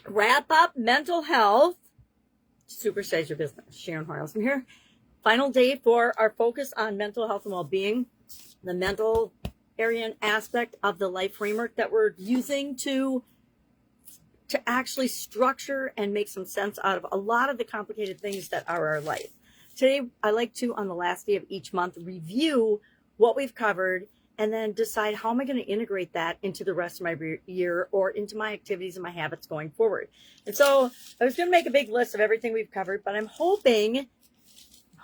Wrap up mental health. Supersize your business. Sharon Horne-Ellstrom here. Final day for our focus on mental health and well-being. The mental area and aspect of the life framework that we're using to actually structure and make some sense out of a lot of the complicated things that are our life. Today, I like to, on the last day of each month, review what we've covered and then decide how am I going to integrate that into the rest of my year or into my activities and my habits going forward. And so I was going to make a big list of everything we've covered, but I'm hoping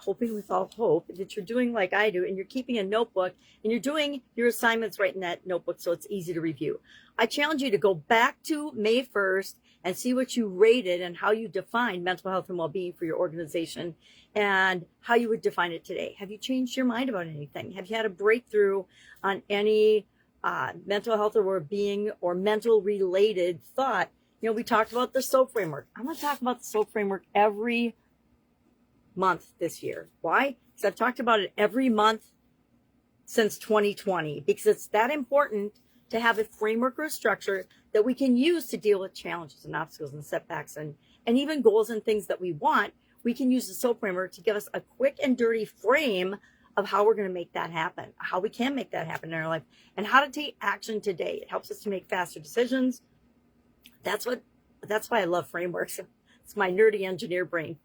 with all hope that you're doing like I do and you're keeping a notebook and you're doing your assignments right in that notebook so it's easy to review. I challenge you to go back to May 1st and see what you rated and how you defined mental health and well-being for your organization and how you would define it today. Have you changed your mind about anything? Have you had a breakthrough on any mental health or well-being or mental related thought? You know, we talked about the SOAP framework. I'm going to talk about the SOAP framework every month this year. Why? Because I've talked about it every month since 2020, because it's that important to have a framework or a structure that we can use to deal with challenges and obstacles and setbacks and even goals and things that we want. We can use the SOAP framework to give us a quick and dirty frame of how we're going to make that happen, how we can make that happen in our life, and how to take action today. It helps us to make faster decisions. That's why I love frameworks. It's my nerdy engineer brain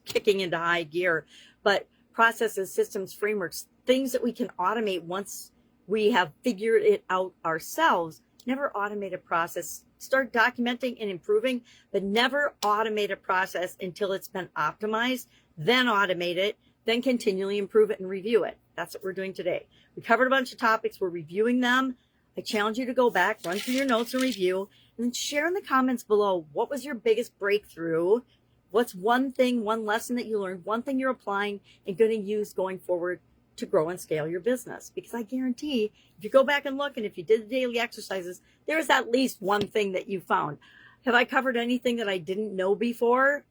kicking into high gear. But processes, systems, frameworks, things that we can automate once we have figured it out ourselves. Never automate a process. Start documenting and improving, but never automate a process until it's been optimized. Then automate it, then continually improve it and review it. That's what we're doing today. We covered a bunch of topics. We're reviewing them. I challenge you to go back, run through your notes and review, and then share in the comments below what was your biggest breakthrough. What's one thing, one lesson that you learned, one thing you're applying and going to use going forward to grow and scale your business? Because I guarantee if you go back and look and if you did the daily exercises, there's at least one thing that you found. Have I covered anything that I didn't know before?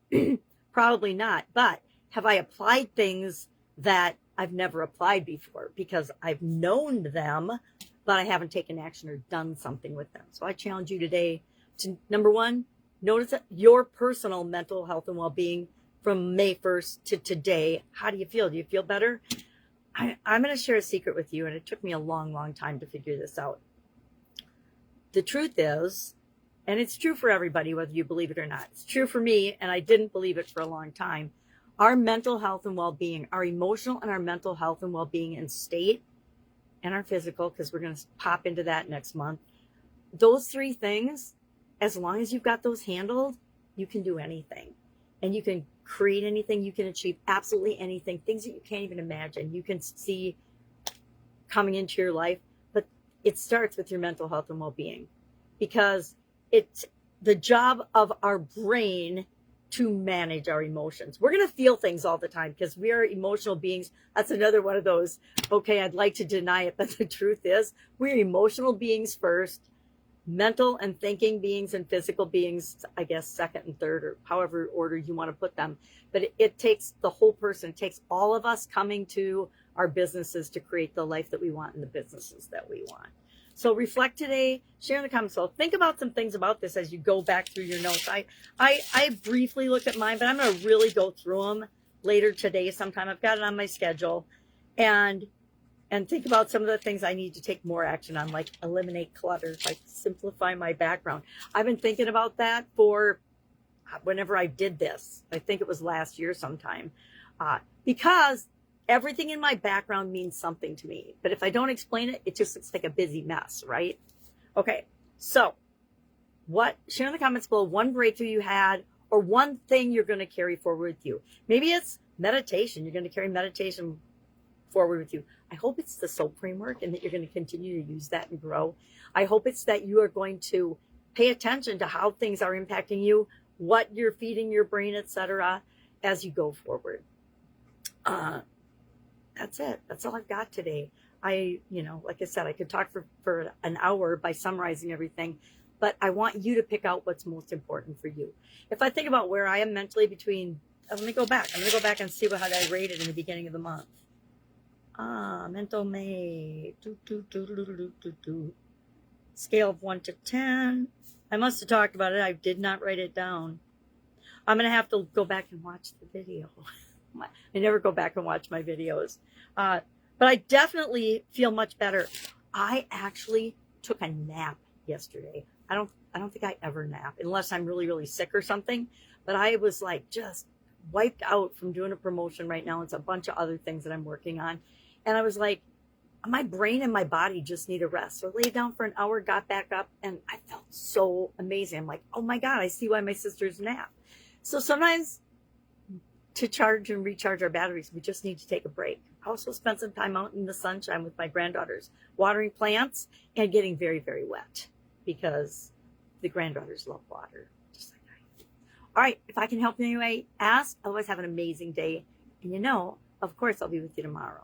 Probably not. But have I applied things that I've never applied before because I've known them, but I haven't taken action or done something with them? So I challenge you today to, number one, notice your personal mental health and well-being from May 1st to today. How do you feel? Do you feel better? I'm going to share a secret with you, and it took me a long, long time to figure this out. The truth is, and it's true for everybody, whether you believe it or not. It's true for me, and I didn't believe it for a long time. Our mental health and well-being, our emotional and our mental health and well-being and state, and our physical, because we're going to pop into that next month. Those three things, as long as you've got those handled, you can do anything. And you can create anything. You can achieve absolutely anything. Things that you can't even imagine. You can see coming into your life. But it starts with your mental health and well-being. Because it's the job of our brain to manage our emotions. We're going to feel things all the time because we are emotional beings. That's another one of those, okay, I'd like to deny it, but the truth is we're emotional beings first. Mental and thinking beings and physical beings, I guess, second and third, or however order you want to put them. But it takes the whole person. It takes all of us coming to our businesses to create the life that we want and the businesses that we want. So reflect today, share in the comments. So think about some things about this as you go back through your notes. I briefly looked at mine, but I'm going to really go through them later today sometime. I've got it on my schedule. And think about some of the things I need to take more action on, like eliminate clutter, like simplify my background. I've been thinking about that for whenever I did this. I think it was last year sometime. Because everything in my background means something to me. But if I don't explain it, it just looks like a busy mess, right? Okay, so share in the comments below one breakthrough you had or one thing you're going to carry forward with you. Maybe it's meditation. You're going to carry meditation forward with you. I hope it's the SOAP framework and that you're going to continue to use that and grow. I hope it's that you are going to pay attention to how things are impacting you, what you're feeding your brain, etc., as you go forward. That's it. That's all I've got today. Like I said, I could talk for an hour by summarizing everything, but I want you to pick out what's most important for you. If I think about where I am mentally let me go back. I'm going to go back and see how I rated in the beginning of the month. Mental May. Scale of 1 to 10. I must have talked about it. I did not write it down. I'm going to have to go back and watch the video. I never go back and watch my videos. But I definitely feel much better. I actually took a nap yesterday. I don't think I ever nap unless I'm really, really sick or something. But I was like just wiped out from doing a promotion right now. It's a bunch of other things that I'm working on. And I was like, my brain and my body just need a rest. So I laid down for an hour, got back up, and I felt so amazing. I'm like, oh my God, I see why my sisters nap. So sometimes to charge and recharge our batteries, we just need to take a break. I also spent some time out in the sunshine with my granddaughters, watering plants and getting very, very wet because the granddaughters love water, just like I. All right, if I can help in any way, ask. Otherwise, have an amazing day. And of course, I'll be with you tomorrow.